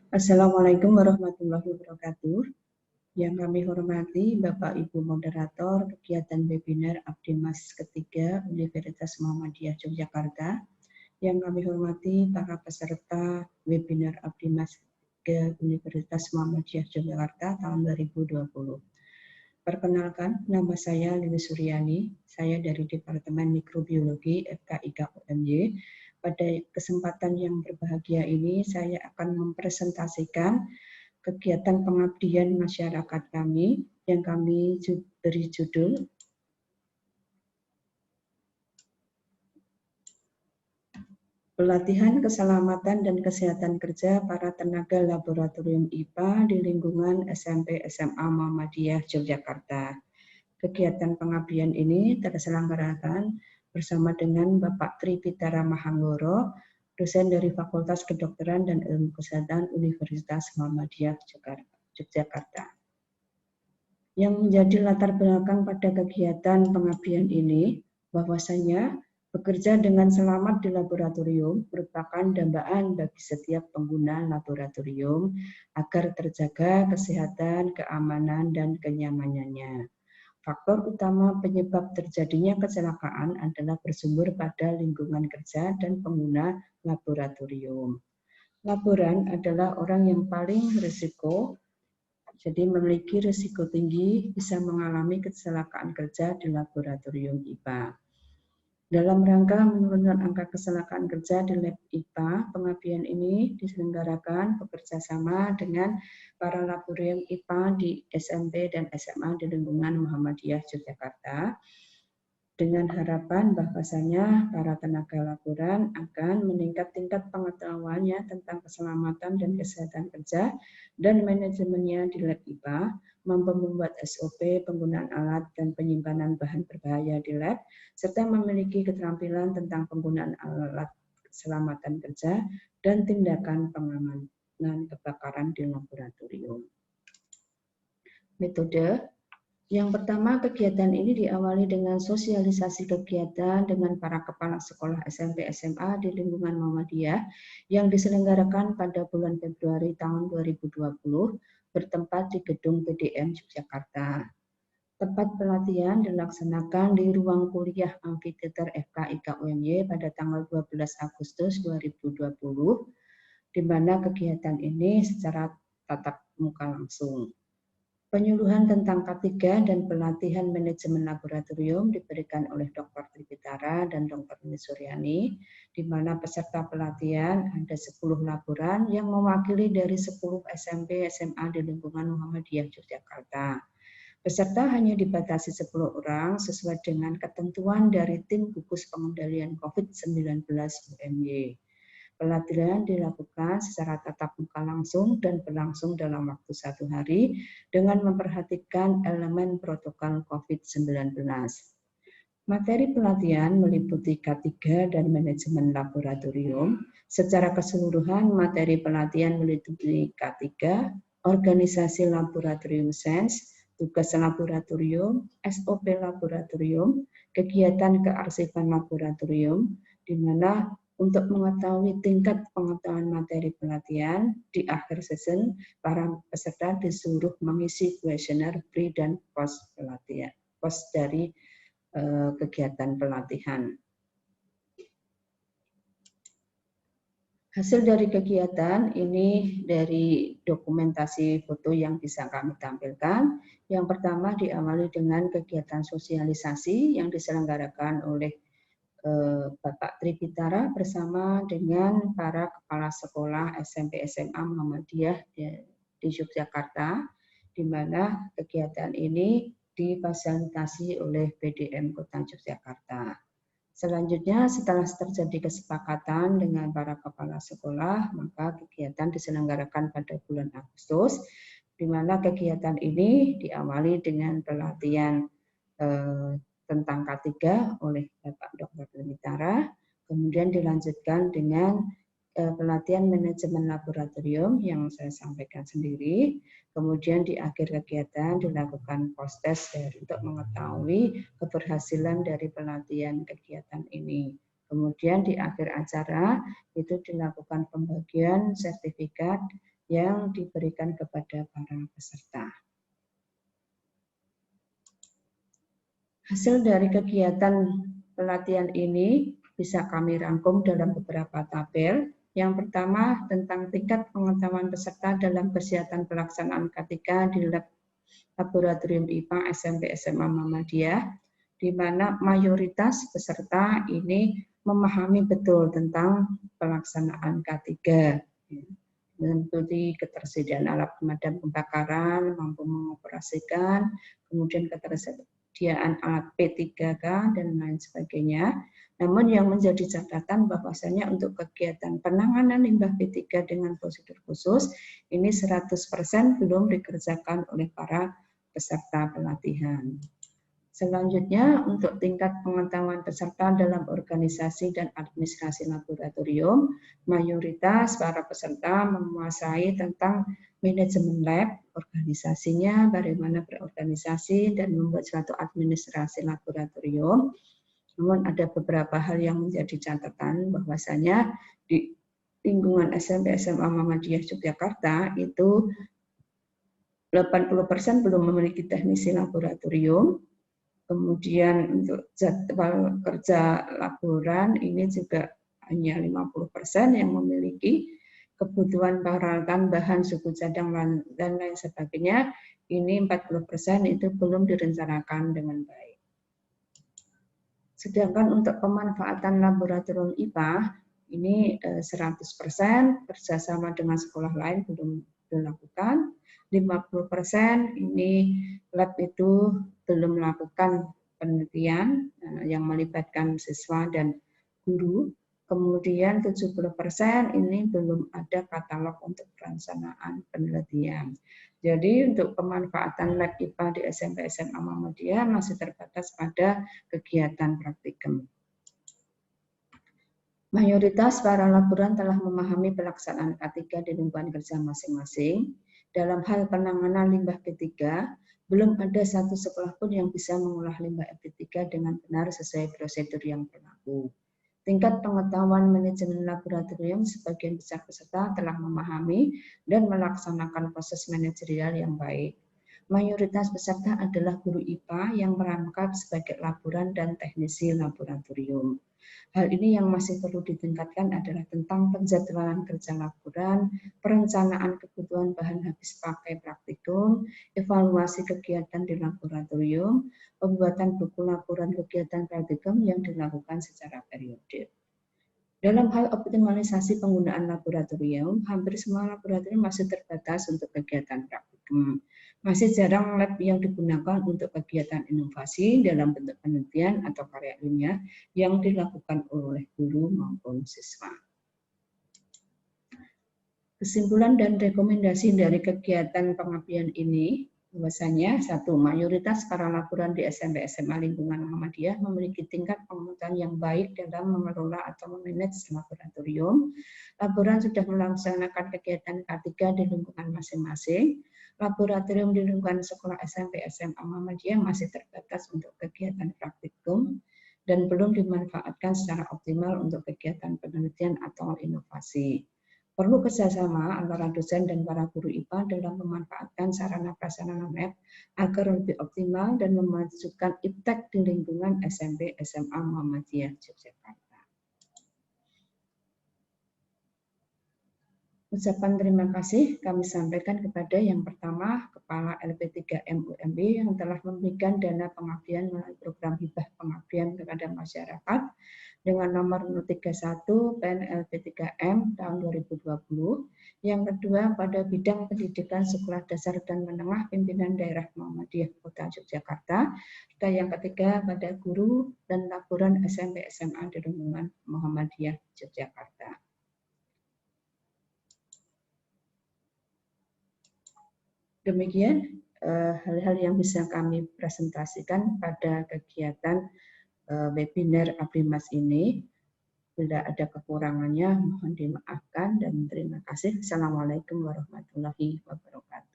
Assalamualaikum warahmatullahi wabarakatuh. Yang kami hormati Bapak Ibu Moderator kegiatan webinar Abdimas ketiga Universitas Muhammadiyah Yogyakarta. Yang kami hormati para peserta webinar Abdimas ke Universitas Muhammadiyah Yogyakarta tahun 2020. Perkenalkan, nama saya Lili Suryani, saya dari Departemen Mikrobiologi FKIK UMY. Pada kesempatan yang berbahagia ini, saya akan mempresentasikan kegiatan pengabdian masyarakat kami yang kami beri judul Pelatihan Keselamatan dan Kesehatan Kerja para Tenaga Laboratorium IPA di lingkungan SMP SMA Muhammadiyah Yogyakarta. Kegiatan pengabdian ini terselenggarakan bersama dengan Bapak Tripitara Mahanggoro, dosen dari Fakultas Kedokteran dan Ilmu Kesehatan Universitas Muhammadiyah Yogyakarta. Yang menjadi latar belakang pada kegiatan pengabdian ini, bahwasanya bekerja dengan selamat di laboratorium merupakan dambaan bagi setiap pengguna laboratorium agar terjaga kesehatan, keamanan, dan kenyamanannya. Faktor utama penyebab terjadinya kecelakaan adalah bersumber pada lingkungan kerja dan pengguna laboratorium. Laboran adalah orang yang paling risiko, jadi memiliki risiko tinggi bisa mengalami kecelakaan kerja di laboratorium IPA. Dalam rangka menurunkan angka kecelakaan kerja di lab IPA, pengabdian ini diselenggarakan bekerjasama dengan para laboratorium IPA di SMP dan SMA di lingkungan Muhammadiyah Yogyakarta, dengan harapan bahwasanya para tenaga laboran akan meningkat tingkat pengetahuannya tentang keselamatan dan kesehatan kerja dan manajemennya di lab IPA, mampu membuat SOP penggunaan alat dan penyimpanan bahan berbahaya di lab, serta memiliki keterampilan tentang penggunaan alat keselamatan kerja dan tindakan pengamanan kebakaran di laboratorium. Metode yang pertama, kegiatan ini diawali dengan sosialisasi kegiatan dengan para kepala sekolah SMP SMA di lingkungan Muhammadiyah yang diselenggarakan pada bulan Februari tahun 2020 bertempat di Gedung PDM Yogyakarta. Tempat pelatihan dilaksanakan di ruang kuliah Amfiteater FKIK UMY pada tanggal 12 Agustus 2020, di mana kegiatan ini secara tatap muka langsung. Penyuluhan tentang K3 dan pelatihan manajemen laboratorium diberikan oleh Dr. Tripitara dan Dr. Lili Suryani, di mana peserta pelatihan ada 10 laboran yang mewakili dari 10 SMP SMA di lingkungan Muhammadiyah Yogyakarta. Peserta hanya dibatasi 10 orang sesuai dengan ketentuan dari tim gugus pengendalian COVID-19 UMY. Pelatihan dilakukan secara tatap muka langsung dan berlangsung dalam waktu 1 hari dengan memperhatikan elemen protokol COVID-19. Materi pelatihan meliputi K3 dan manajemen laboratorium. Secara keseluruhan, materi pelatihan meliputi K3, organisasi laboratorium sains, tugas laboratorium, SOP laboratorium, kegiatan kearsipan laboratorium, di mana untuk mengetahui tingkat pengetahuan materi pelatihan, di akhir session, para peserta disuruh mengisi kuesioner pre dan post pelatihan, post dari kegiatan pelatihan. Hasil dari kegiatan ini dari dokumentasi foto yang bisa kami tampilkan. Yang pertama diawali dengan kegiatan sosialisasi yang diselenggarakan oleh Bapak Tripitara bersama dengan para kepala sekolah SMP SMA Muhammadiyah di Yogyakarta, di mana kegiatan ini difasilitasi oleh PDM Kota Yogyakarta. Selanjutnya, setelah terjadi kesepakatan dengan para kepala sekolah, maka kegiatan diselenggarakan pada bulan Agustus, di mana kegiatan ini diawali dengan pelatihan tentang K3 oleh Bapak Dr. Tripitara, kemudian dilanjutkan dengan pelatihan manajemen laboratorium yang saya sampaikan sendiri, kemudian di akhir kegiatan dilakukan post-test untuk mengetahui keberhasilan dari pelatihan kegiatan ini. Kemudian di akhir acara itu dilakukan pembagian sertifikat yang diberikan kepada para peserta. Hasil dari kegiatan pelatihan ini bisa kami rangkum dalam beberapa tabel. Yang pertama tentang tingkat pengetahuan peserta dalam kesehatan pelaksanaan K3 di Laboratorium IPA SMP SMA Muhammadiyah, di mana mayoritas peserta ini memahami betul tentang pelaksanaan K3. Meliputi ketersediaan alat pemadam kebakaran, mampu mengoperasikan, kemudian ketersediaan alat P3K, dan lain sebagainya. Namun yang menjadi catatan bahwasanya untuk kegiatan penanganan limbah P3 dengan prosedur khusus, ini 100% belum dikerjakan oleh para peserta pelatihan. Selanjutnya, untuk tingkat pengetahuan peserta dalam organisasi dan administrasi laboratorium, mayoritas para peserta menguasai tentang manajemen lab, organisasinya, bagaimana berorganisasi, dan membuat suatu administrasi laboratorium. Namun ada beberapa hal yang menjadi catatan bahwasanya di lingkungan SMP SMA Muhammadiyah Yogyakarta itu 80% belum memiliki teknisi laboratorium. Kemudian untuk jadwal kerja laboran ini juga hanya 50% yang memiliki. Kebutuhan peralatan, bahan, suku cadang, dan lain sebagainya, ini 40% itu belum direncanakan dengan baik. Sedangkan untuk pemanfaatan laboratorium IPA, ini 100% kerjasama dengan sekolah lain belum dilakukan. 50% ini lab itu belum melakukan penelitian yang melibatkan siswa dan guru. Kemudian 70% ini belum ada katalog untuk perencanaan penelitian. Jadi untuk pemanfaatan lab IPA di SMP SMA Muhammadiyah masih terbatas pada kegiatan praktikum. Mayoritas para laboran telah memahami pelaksanaan K3 di lingkungan kerja masing-masing. Dalam hal penanganan limbah P3, belum ada satu sekolah pun yang bisa mengolah limbah P3 dengan benar sesuai prosedur yang berlaku. Tingkat pengetahuan manajemen laboratorium sebagian besar peserta telah memahami dan melaksanakan proses manajerial yang baik. Mayoritas peserta adalah guru IPA yang merangkap sebagai laboran dan teknisi laboratorium. Hal ini yang masih perlu ditingkatkan adalah tentang penjadwalan kerja laboran, perencanaan kebutuhan bahan habis pakai praktikum, evaluasi kegiatan di laboratorium, pembuatan buku laporan kegiatan praktikum yang dilakukan secara periodik. Dalam hal optimalisasi penggunaan laboratorium, hampir semua laboratorium masih terbatas untuk kegiatan praktikum. Masih jarang lab yang digunakan untuk kegiatan inovasi dalam bentuk penelitian atau karya ilmiah yang dilakukan oleh guru maupun siswa. Kesimpulan dan rekomendasi dari kegiatan pengabdian ini, bahwasanya satu, mayoritas para laboran di SMP SMA lingkungan Muhammadiyah memiliki tingkat pengetahuan yang baik dalam mengelola atau memanage laboratorium. Laboran sudah melaksanakan kegiatan K3 di lingkungan masing-masing. Laboratorium di lingkungan sekolah SMP SMA Muhammadiyah masih terbatas untuk kegiatan praktikum dan belum dimanfaatkan secara optimal untuk kegiatan penelitian atau inovasi. Perlu kerjasama antara dosen dan para guru IPA dalam memanfaatkan sarana prasarana lab agar lebih optimal dan memajukan iptek di lingkungan SMP SMA Muhammadiyah Yogyakarta. Ucapan terima kasih kami sampaikan kepada yang pertama Kepala LP3M UMB yang telah memberikan dana pengabdian melalui program hibah pengabdian kepada masyarakat dengan nomor 031 PNLP3M tahun 2020. Yang kedua pada bidang pendidikan sekolah dasar dan menengah pimpinan daerah Muhammadiyah Kota Yogyakarta. Dan yang ketiga pada guru dan laboran SMP SMA di lingkungan Muhammadiyah Yogyakarta. Demikian hal-hal yang bisa kami presentasikan pada kegiatan webinar Abrimas ini. Bila ada kekurangannya mohon dimaafkan dan terima kasih. Assalamualaikum warahmatullahi wabarakatuh.